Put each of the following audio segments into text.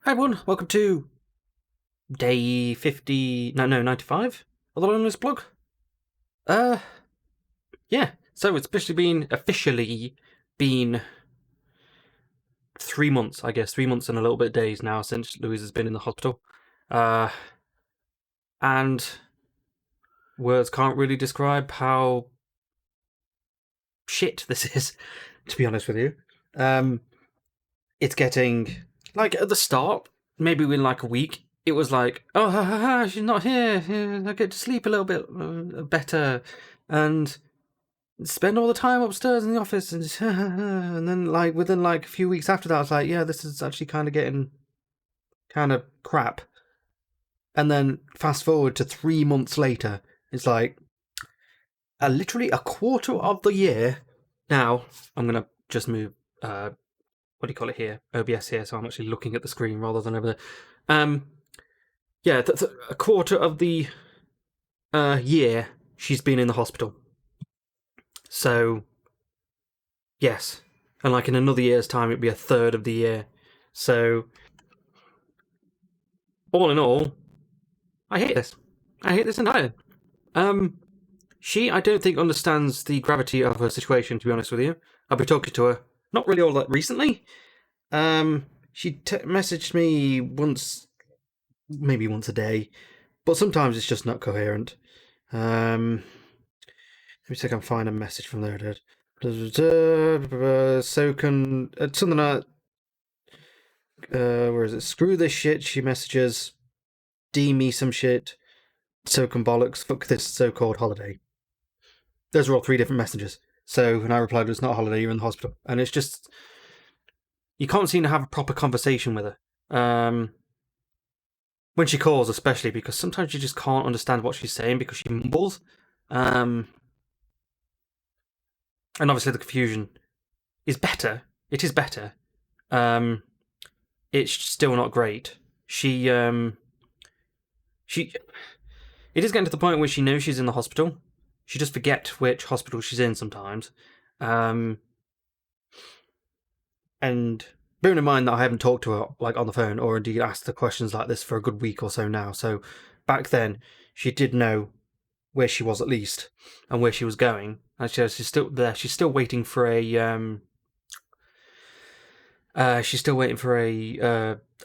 Hi everyone, welcome to day 95 of the Loneliness blog. Uh, yeah, so it's officially been 3 months, I guess, 3 months and a little bit of days now since Louise has been in the hospital. And words can't really describe how shit this is, to be honest with you. It's getting, like, at the start, maybe within like a week, it was like, oh, ha, ha, ha, she's not here. I get to sleep a little bit better and spend all the time upstairs in the office. And then, like, within like a few weeks after that, I was like, yeah, this is actually kind of getting kind of crap. And then fast forward to 3 months later, it's like literally a quarter of the year. Now, I'm going to just move, what do you call it here? OBS here, so I'm actually looking at the screen rather than over there. Yeah, a quarter of the year she's been in the hospital. So, yes. And like in another year's time, it'd be a third of the year. So, all in all, I hate this. I hate this entirely. She, I don't think, understands the gravity of her situation, to be honest with you. I've been talking to her, not really all that recently. She messaged me maybe once a day, but sometimes it's just not coherent. Let me see if I can find a message from there. So can something like where is it? Screw this shit. She messages, D me some shit. So can bollocks. Fuck this so-called holiday. Those are all 3 different messages. So, and I replied, it's not a holiday, you're in the hospital. And it's just, you can't seem to have a proper conversation with her. When she calls, especially, because sometimes you just can't understand what she's saying because she mumbles. And obviously the confusion is better. It is better. It's still not great. It is getting to the point where she knows she's in the hospital. She just forgets which hospital she's in sometimes. And bearing in mind that I haven't talked to her like on the phone or indeed asked her questions like this for a good week or so now. So back then she did know where she was at least and where she was going. And she's still there. She's still waiting for a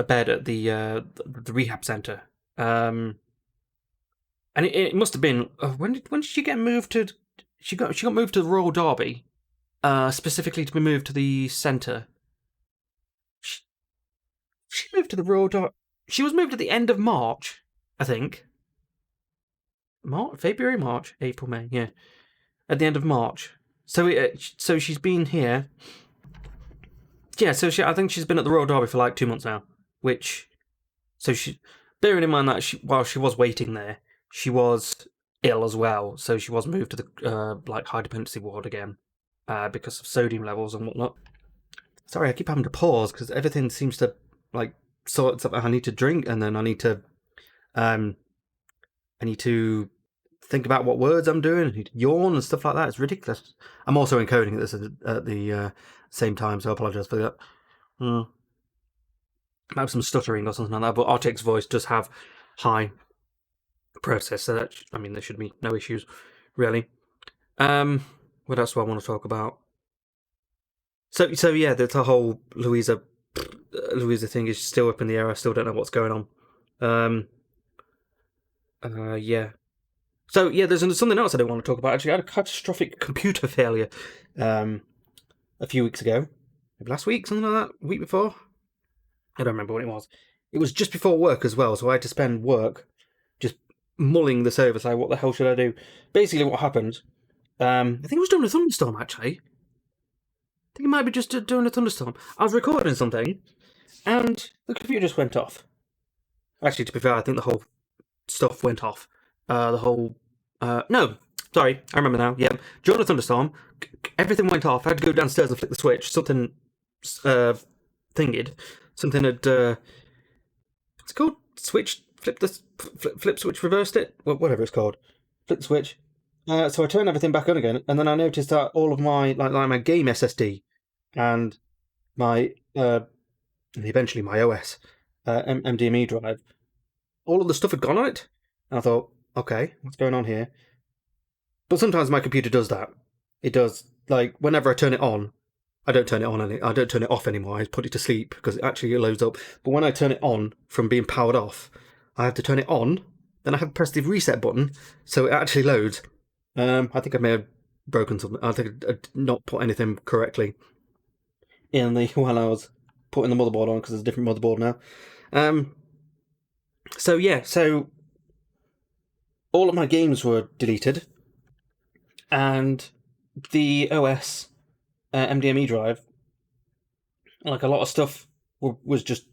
bed at the rehab center. And it must have been when did she get moved to? She got moved to the Royal Derby, specifically to be moved to the centre. She moved to the Royal Derby. She was moved at the end of March, I think. February, March, April, May. Yeah, at the end of March. So she's been here. Yeah, I think she's been at the Royal Derby for like 2 months now. Bearing in mind that while she was waiting there, she was ill as well, so she was moved to the high dependency ward again because of sodium levels and whatnot. Sorry, I keep having to pause because everything seems to sort of. I need to drink, and then I need to think about what words I'm doing. I need to yawn and stuff like that. It's ridiculous. I'm also encoding this at the same time, so I apologise for that. I have some stuttering or something like that, but Arctic's voice does have high process, so that there should be no issues, really. What else do I want to talk about? So yeah, the whole Louisa thing is still up in the air. I still don't know what's going on. Yeah. So yeah, there's something else I don't want to talk about. Actually, I had a catastrophic computer failure a few weeks ago, maybe last week, something like that, week before. I don't remember what it was. It was just before work as well, so I had to spend work just mulling this over, like, what the hell should I do? Basically, what happened, I think it was during a thunderstorm, actually. I think it might be just during a thunderstorm. I was recording something, and the computer just went off. Actually, to be fair, I think the whole stuff went off. No, sorry, I remember now. Yeah, during a thunderstorm, everything went off. I had to go downstairs and flick the switch. Something thinged. Something had what's it called? Flip switch, reversed it. Whatever it's called. Flip the switch. So I turned everything back on again, and then I noticed that all of my like my game SSD and my eventually my OS MDME drive, all of the stuff had gone on it. And I thought, okay, what's going on here? But sometimes my computer does that. It does, like, whenever I turn it on, I don't turn it on I don't turn it off anymore. I put it to sleep because it loads up. But when I turn it on from being powered off, I have to turn it on. Then I have to press the reset button so it actually loads. I think I may have broken something. I think I did not put anything correctly in the while I was putting the motherboard on because there's a different motherboard now. So all of my games were deleted, and the OS MDME drive, like a lot of stuff, was just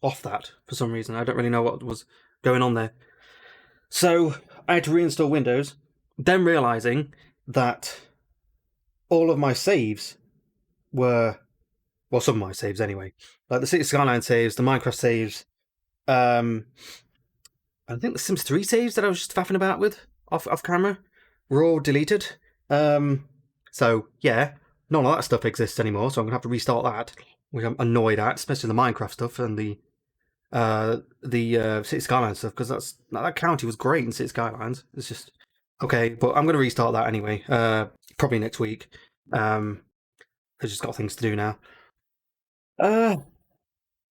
off that for some reason. I don't really know what was going on there. So I had to reinstall Windows, then realizing that all of my saves were, well, some of my saves anyway, like the City Skyline saves, the Minecraft saves, I think the Sims 3 saves that I was just faffing about with off camera were all deleted. So yeah, none of that stuff exists anymore, so I'm gonna have to restart that, which I'm annoyed at, especially the Minecraft stuff and the City Skylines stuff, because that county was great in City Skylines. It's just okay, but I'm gonna restart that anyway. Probably next week. I've just got things to do now.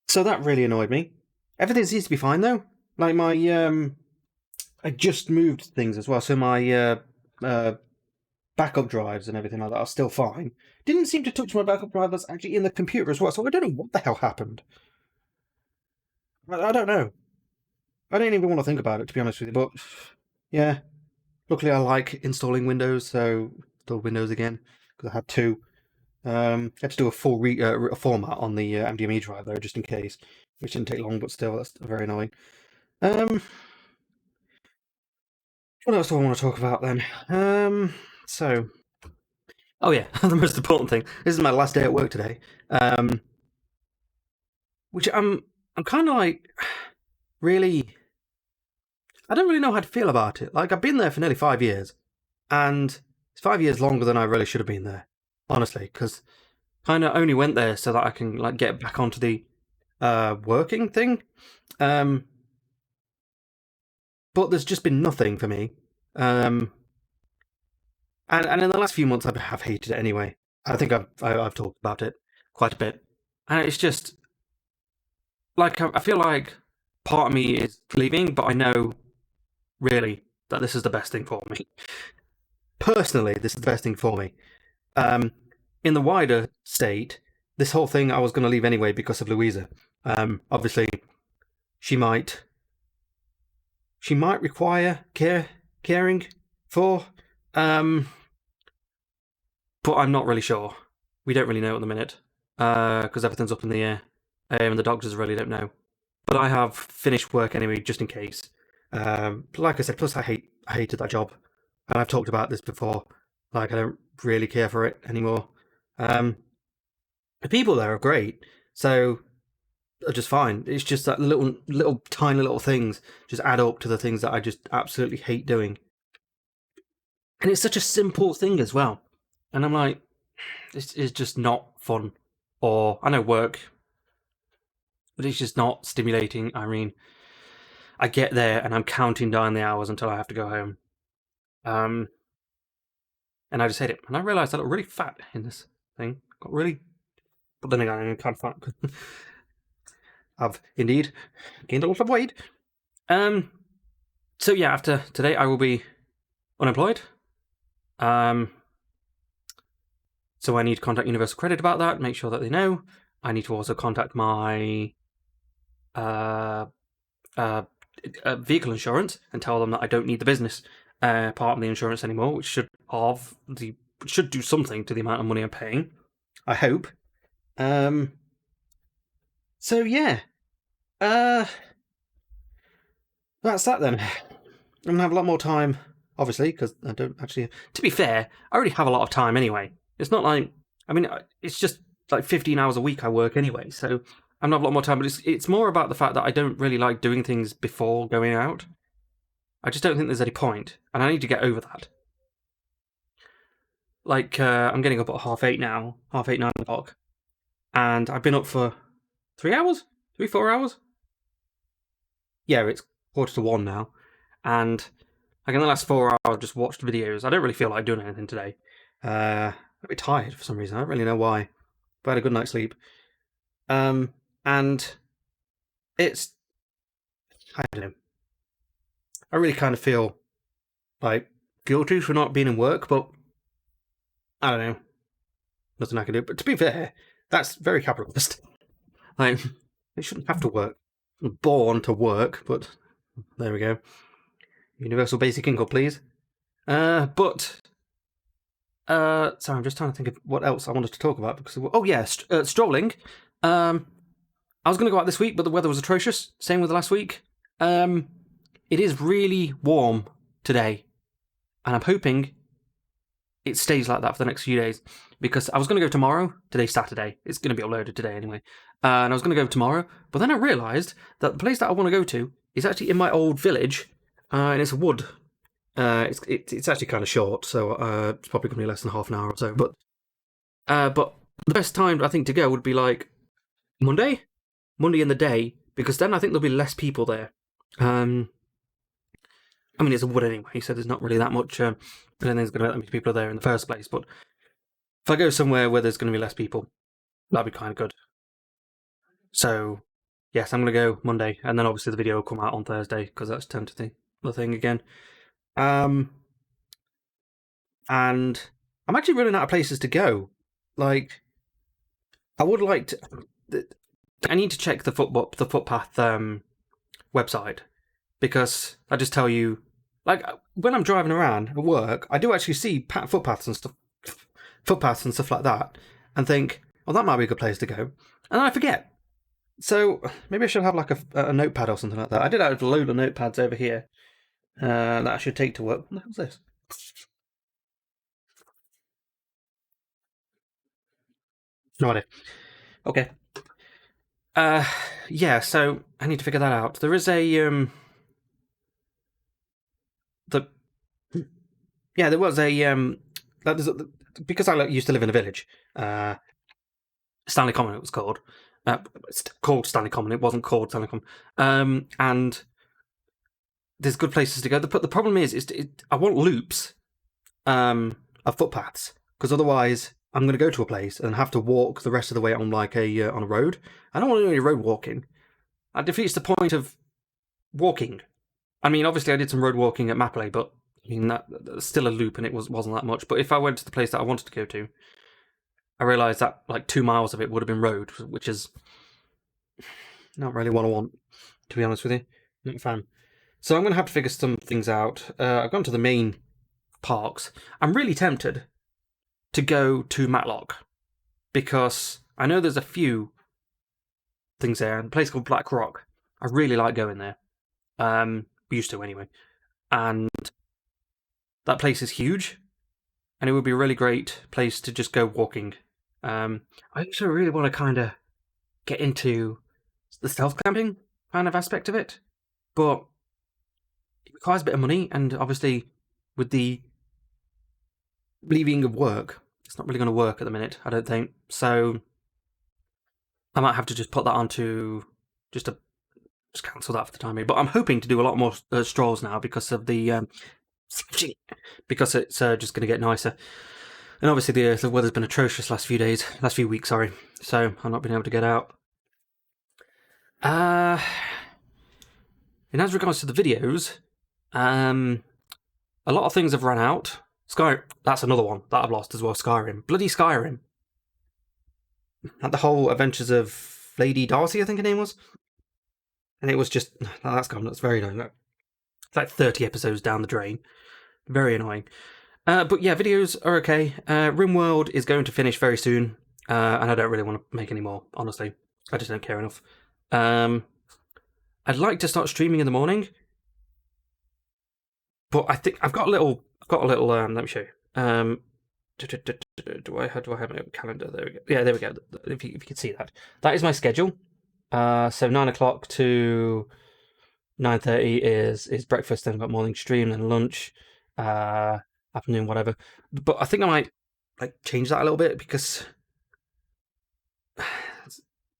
So that really annoyed me. Everything seems to be fine though. Like my I just moved things as well, so my backup drives and everything like that are still fine. Didn't seem to touch my backup drive that's actually in the computer as well, so I don't know what the hell happened. I don't know. I don't even want to think about it, to be honest with you, but yeah. Luckily, I like installing Windows, so installed Windows again, because I had to. I had to do a full format on the MDME drive there, just in case, which didn't take long, but still, that's very annoying. What else do I want to talk about then? Oh yeah, the most important thing. This is my last day at work today. Which I'm kind of like, really, I don't really know how to feel about it. Like, I've been there for nearly 5 years, and it's 5 years longer than I really should have been there, honestly, because kind of only went there so that I can like get back onto the working thing. But there's just been nothing for me. And in the last few months, I have hated it anyway. I think I've talked about it quite a bit, and it's just like I feel like part of me is leaving, but I know really that this is the best thing for me. Personally, this is the best thing for me. In the wider state, this whole thing I was going to leave anyway because of Louisa. Obviously, she might require caring for, but I'm not really sure. We don't really know at the minute, because everything's up in the air, and the doctors really don't know. But I have finished work anyway, just in case. Like I said, plus I hated that job, and I've talked about this before. Like, I don't really care for it anymore. The people there are great, so are just fine. It's just that little tiny little things just add up to the things that I just absolutely hate doing. And it's such a simple thing as well. And I'm like, this is just not fun. Or I know work, but it's just not stimulating. I mean, I get there and I'm counting down the hours until I have to go home. And I just hate it. And I realised I look really fat in this thing. Got really, but then again, I'm kind of fat. I've indeed gained a lot of weight. So yeah, after today, I will be unemployed. So I need to contact Universal Credit about that, make sure that they know. I need to also contact my vehicle insurance and tell them that I don't need the business part of the insurance anymore, which should do something to the amount of money I'm paying. I hope. So yeah. That's that then. I'm gonna have a lot more time, obviously, because I don't actually. To be fair, I already have a lot of time anyway. It's not like, I mean, it's just like 15 hours a week I work anyway, so I'm not a lot more time. But it's more about the fact that I don't really like doing things before going out. I just don't think there's any point, and I need to get over that. Like, I'm getting up at 8:30 now, 8:30, 9 o'clock, and I've been up for 3 hours. 3-4 hours. Yeah, it's 1:45 now, and like in the last 4 hours, I've just watched videos. I don't really feel like doing anything today. A bit tired for some reason. I don't really know why, but I had a good night's sleep. And it's, I don't know. I really kind of feel like guilty for not being in work, but I don't know. Nothing I can do. But to be fair, that's very capitalist. Like, they shouldn't have to work. I'm born to work, but there we go. Universal basic income, please. But sorry, I'm just trying to think of what else I wanted to talk about because strolling. I was going to go out this week, but the weather was atrocious. Same with last week. It is really warm today, and I'm hoping it stays like that for the next few days because I was going to go tomorrow. Today's Saturday. It's going to be uploaded today anyway. And I was going to go tomorrow, but then I realised that the place that I want to go to is actually in my old village, and it's a wood. It's actually kind of short, so it's probably going to be less than half an hour or so. But the best time I think to go would be like Monday in the day, because then I think there'll be less people there. I mean, it's a wood anyway, so there's not really that much. I don't think there's going to be that many people there in the first place. But if I go somewhere where there's going to be less people, that'd be kind of good. So yes, I'm going to go Monday, and then obviously the video will come out on Thursday because that's turned to the thing again. And I'm actually running out of places to go. Like, I would like to. I need to check the footpath website, because I just tell you, like, when I'm driving around at work, I do actually see footpaths and stuff like that, and think, oh, that might be a good place to go, and then I forget. So maybe I should have like a notepad or something like that. I did have a load of notepads over here that I should take to work. What the hell's this? No idea. Okay. Yeah. So I need to figure that out. There is a there was a because I used to live in a village. Stanley Common, it was called. It's called Stanley Common. It wasn't called Stanley Common. And there's good places to go. The problem is I want loops of footpaths, because otherwise I'm going to go to a place and have to walk the rest of the way on like on a road. I don't want to do any road walking. That defeats the point of walking. I mean, obviously I did some road walking at Mapley, but I mean that's still a loop, and it wasn't that much. But if I went to the place that I wanted to go to, I realised that like 2 miles of it would have been road, which is not really what I want, to be honest with you. Not a fan. So I'm going to have to figure some things out. I've gone to the main parks. I'm really tempted to go to Matlock, because I know there's a few things there. A place called Black Rock. I really like going there. Used to anyway. And that place is huge, and it would be a really great place to just go walking. I also really want to kind of get into the stealth camping kind of aspect of it, but it requires a bit of money, and obviously with the leaving of work, it's not really going to work at the minute, I don't think. So I might have to just put that onto just cancel that for the time being. But I'm hoping to do a lot more strolls now because of the because it's just going to get nicer. And obviously the weather's been atrocious last few weeks, sorry. So I've not been able to get out. And as regards to the videos, a lot of things have run out. That's another one that I've lost as well. Skyrim. Bloody Skyrim. Had the whole Adventures of Lady Darcy, I think her name was. And it was just, that's gone. That's very annoying. It's like 30 episodes down the drain. Very annoying. But yeah, videos are okay. RimWorld is going to finish very soon. And I don't really want to make any more, honestly. I just don't care enough. I'd like to start streaming in the morning. But I think I've got a little, let me show you. Do I have a calendar? There we go. Yeah, there we go. If you can see that. That is my schedule. So 9 o'clock to 9:30 is breakfast, then I've got morning stream, then lunch, afternoon, whatever. But I think I might like change that a little bit, because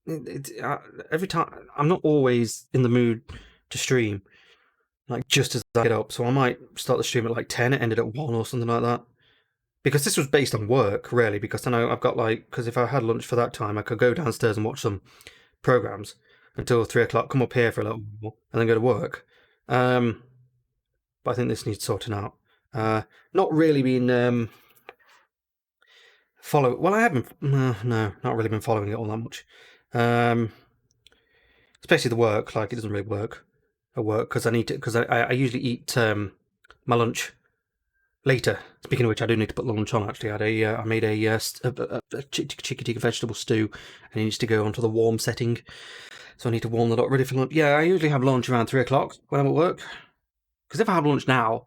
every time I'm not always in the mood to stream, like just as I get up. So I might start the stream at like 10, it ended at 1 or something like that. Because this was based on work, really. Because I know I've got because if I had lunch for that time, I could go downstairs and watch some programs until 3 o'clock, come up here for a little while, and then go to work. But I think this needs sorting out. Not really been Well, I haven't. No, not really been following it all that much. Especially the work. Like it doesn't really work at work because I need to. Because I usually eat my lunch later. Speaking of which, I do need to put the lunch on. Actually, I made a chicky vegetable stew, and it needs to go onto the warm setting. So I need to warm that up ready for lunch. Yeah, I usually have lunch around 3 o'clock when I'm at work. Because if I have lunch now,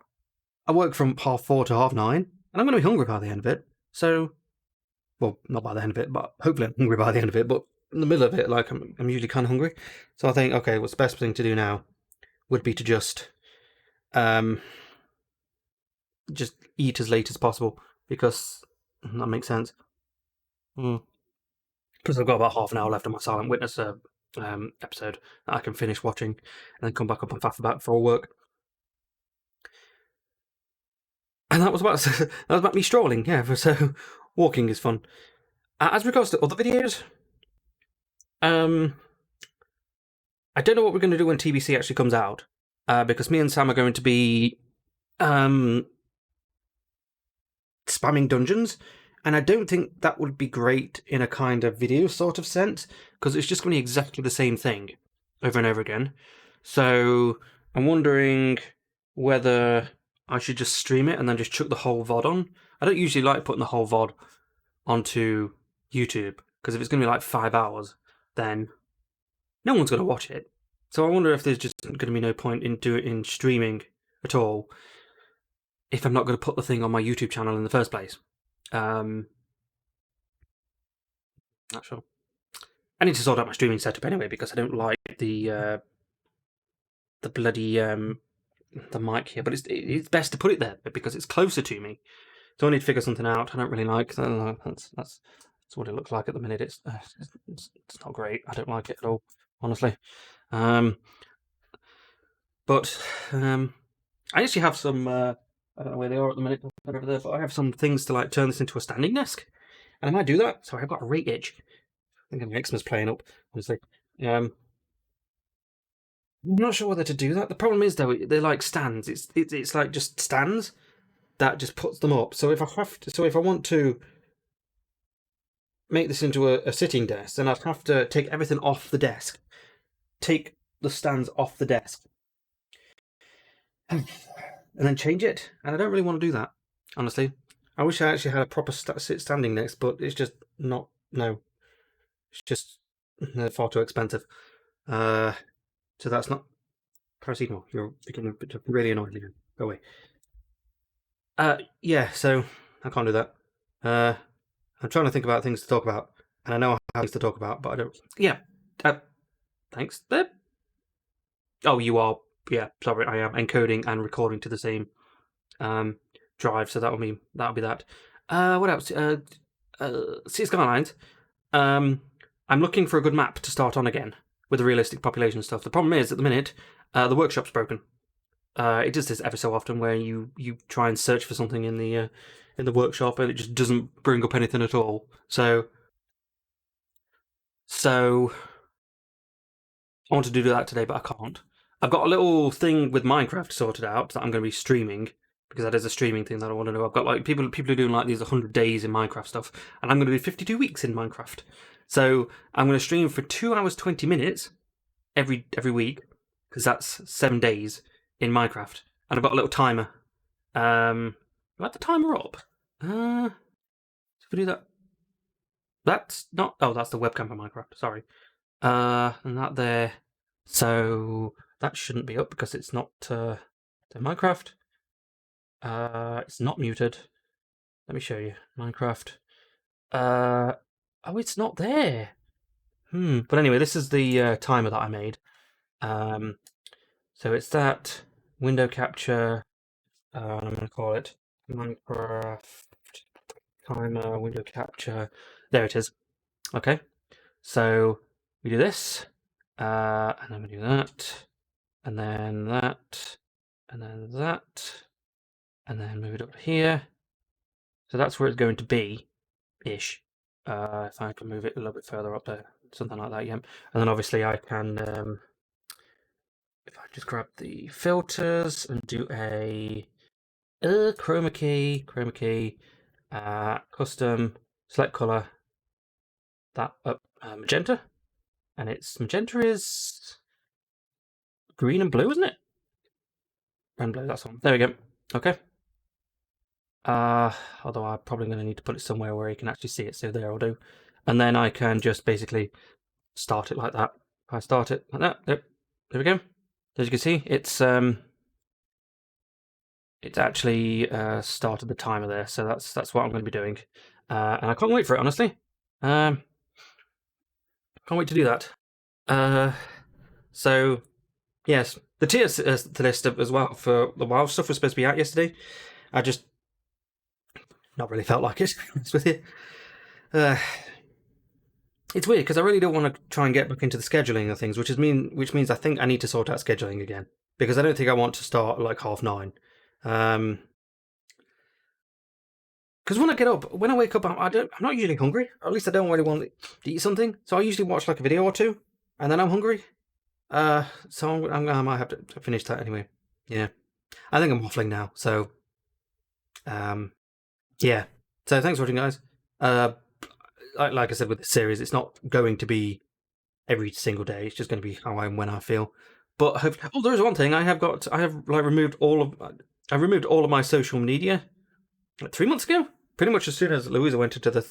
I work from 4:30 to 9:30, and I'm going to be hungry by the end of it. So, well, not by the end of it, but hopefully I'm hungry by the end of it. But in the middle of it, like I'm usually kind of hungry. So I think, okay, what's the best thing to do now would be to um, just eat as late as possible because that makes sense. Mm. Plus, I've got about half an hour left of my Silent Witness episode that I can finish watching and then come back up and faff about for work. And that was about me strolling. Yeah, so walking is fun. As regards to other videos, um, I don't know what we're going to do when TBC actually comes out, because me and Sam are going to be spamming dungeons, and I don't think that would be great in a kind of video sort of sense, because it's just going to be exactly the same thing over and over again. So I'm wondering whether I should just stream it and then just chuck the whole VOD on. I don't usually like putting the whole VOD onto YouTube, because if it's going to be like 5 hours, then no one's going to watch it. So I wonder if there's just going to be no point in streaming at all if I'm not going to put the thing on my YouTube channel in the first place. Not sure. I need to sort out my streaming setup anyway because I don't like the bloody the mic here, but it's best to put it there because it's closer to me. So I need to figure something out. I don't really like that's what it looks like at the minute. It's not great. I don't like it at all, honestly. But I actually have some. I don't know where they are at the minute. They're over there, but I have some things to like turn this into a standing desk, and I might do that. So I've got a rate itch. I think my eczema's playing up, honestly. I'm not sure whether to do that. The problem is though, they're like stands. It's like just stands that just puts them up. So if I want to make this into a sitting desk, then I'd have to take everything off the desk, take the stands off the desk, and then change it. And I don't really want to do that, honestly. I wish I actually had a proper standing desk, but it's just not. No, it's just far too expensive. So that's not. Paracetamol, you're becoming really annoying. Go away. Yeah, so I can't do that. I'm trying to think about things to talk about, and I know I have things to talk about, but I don't. Yeah. Thanks. Oh, you are. Yeah, sorry, I am encoding and recording to the same drive, so that'll be that. What else? Sea Skylines. I'm looking for a good map to start on again with the realistic population stuff. The problem is, at the minute, the workshop's broken. It does this every so often, where you try and search for something in the workshop, and it just doesn't bring up anything at all. So I wanted to do that today, but I can't. I've got a little thing with Minecraft sorted out that I'm going to be streaming, because that is a streaming thing that I want to do. I've got like people are doing like these 100 days in Minecraft stuff, and I'm going to do 52 weeks in Minecraft. So I'm going to stream for 2 hours 20 minutes every week, because that's 7 days in Minecraft, and I've got a little timer. Do I have the timer up? If we do that, that's not. Oh, that's the webcam for Minecraft. Sorry. And that there. So that shouldn't be up because it's not the Minecraft. It's not muted. Let me show you Minecraft. Oh, it's not there. But anyway, this is the timer that I made. So it's that window capture. I'm going to call it Minecraft timer window capture. There it is. Okay. So we do this, and then we do that, and then that, and then that, and then move it up here. So that's where it's going to be, ish. If I can move it a little bit further up there, something like that, yeah. And then obviously I can, if I just grab the filters and do a chroma key, custom, select color, that up magenta, and its magenta is green and blue, isn't it? And blue, that's on. There we go. Okay. Although I'm probably going to need to put it somewhere where you can actually see it, so there I'll do. And then I can just basically start it like that. If I start it like that, there we go. As you can see, it's actually started the timer there, so that's what I'm going to be doing. And I can't wait for it, honestly. Can't wait to do that. So yes, the tier list as well for the WoW stuff was supposed to be out yesterday. I just not really felt like it. With you. It's weird because I really don't want to try and get back into the scheduling of things, which means I think I need to sort out scheduling again because I don't think I want to start like 9:30. Because when I wake up, I'm not usually hungry. Or at least I don't really want to eat something. So I usually watch like a video or two, and then I'm hungry. So I might have to finish that anyway. Yeah, I think I'm waffling now. So, yeah. So thanks for watching, guys. Like I said with the series, it's not going to be every single day. It's just going to be how and when I feel. But there is one thing I have removed all of my social media like 3 months ago. Pretty much as soon as Louisa went into the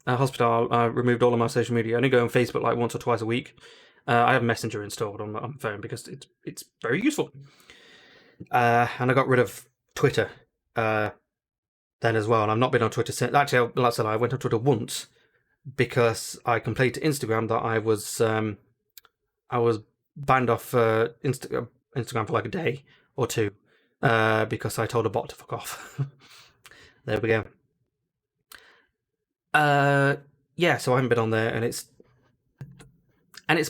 hospital, I removed all of my social media. I only go on Facebook like once or twice a week. I have Messenger installed on my phone because it's very useful. And I got rid of Twitter then as well. And I've not been on Twitter since. Actually, like I said, I went on Twitter once because I complained to Instagram that I was banned off Instagram for like a day or two because I told a bot to fuck off. There we go. Yeah, so I haven't been on there, and it's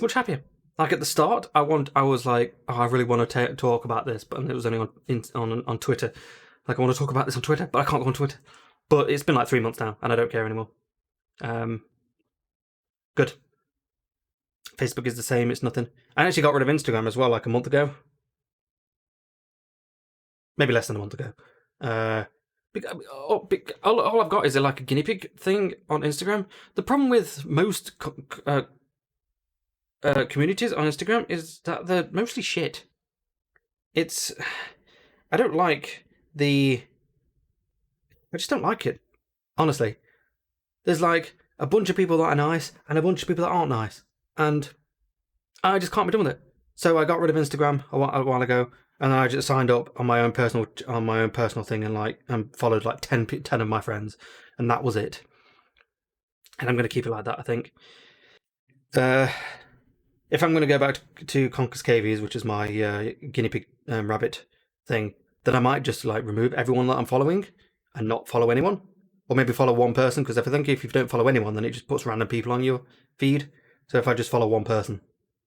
much happier. Like at the start, I was like, oh, I really want to talk about this, but it was only on Twitter. Like I want to talk about this on Twitter, but I can't go on Twitter. But it's been like 3 months now, and I don't care anymore. Good. Facebook is the same. It's nothing. I actually got rid of Instagram as well, like a month ago. Maybe less than a month ago. All I've got is like a guinea pig thing on Instagram. The problem with most communities on Instagram is that they're mostly shit. I don't like I just don't like it. Honestly, there's like a bunch of people that are nice and a bunch of people that aren't nice, and I just can't be done with it. So I got rid of Instagram a while ago, and then I just signed up on my own personal thing and followed like 10 of my friends, and that was it. And I'm going to keep it like that, I think. If I'm going to go back to Conker's Cavies, which is my guinea pig rabbit thing, then I might just like remove everyone that I'm following and not follow anyone, or maybe follow one person. Because if you don't follow anyone, then it just puts random people on your feed. So if I just follow one person,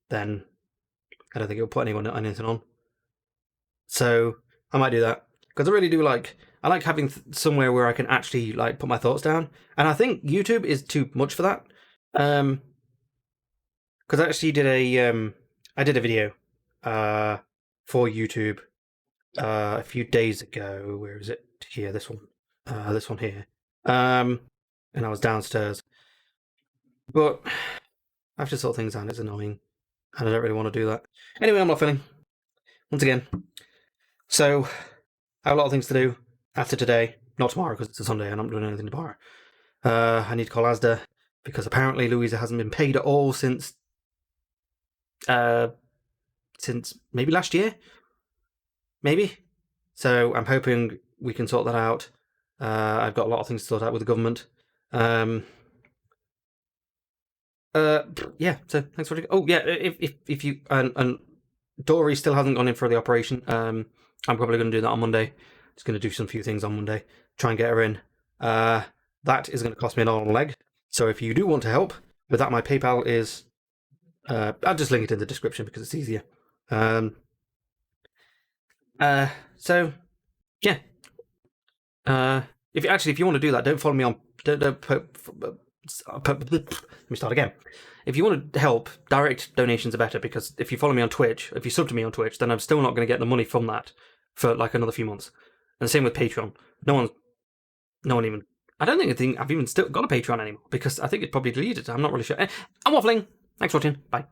then I don't think it'll put anything on. So I might do that because I really do I like having somewhere where I can actually like put my thoughts down, and I think YouTube is too much for that. Because I actually did I did a video for YouTube a few days ago. Where is it? Here, this one. This one here. And I was downstairs, but I have to sort things out. It's annoying, and I don't really want to do that. Anyway, I'm not feeling. Once again. So I have a lot of things to do after today. Not tomorrow because it's a Sunday and I'm not doing anything tomorrow. I need to call Asda because apparently Louisa hasn't been paid at all since maybe last year. Maybe. So I'm hoping we can sort that out. I've got a lot of things to sort out with the government. Yeah. So thanks for. Oh yeah. If you and Dory still hasn't gone in for the operation. I'm probably going to do that on Monday. Just going to do some few things on Monday. Try and get her in. That is going to cost me an arm and leg. So if you do want to help with that, my PayPal is I'll just link it in the description because it's easier. So yeah. If you want to do that, don't follow me on. Let me start again. If you want to help, direct donations are better, because if you follow me on Twitch, if you sub to me on Twitch, then I'm still not going to get the money from that for like another few months. And the same with Patreon. No one even. I don't think I've even still got a Patreon anymore, because I think it probably deleted it. I'm not really sure. I'm waffling. Thanks for watching. Bye.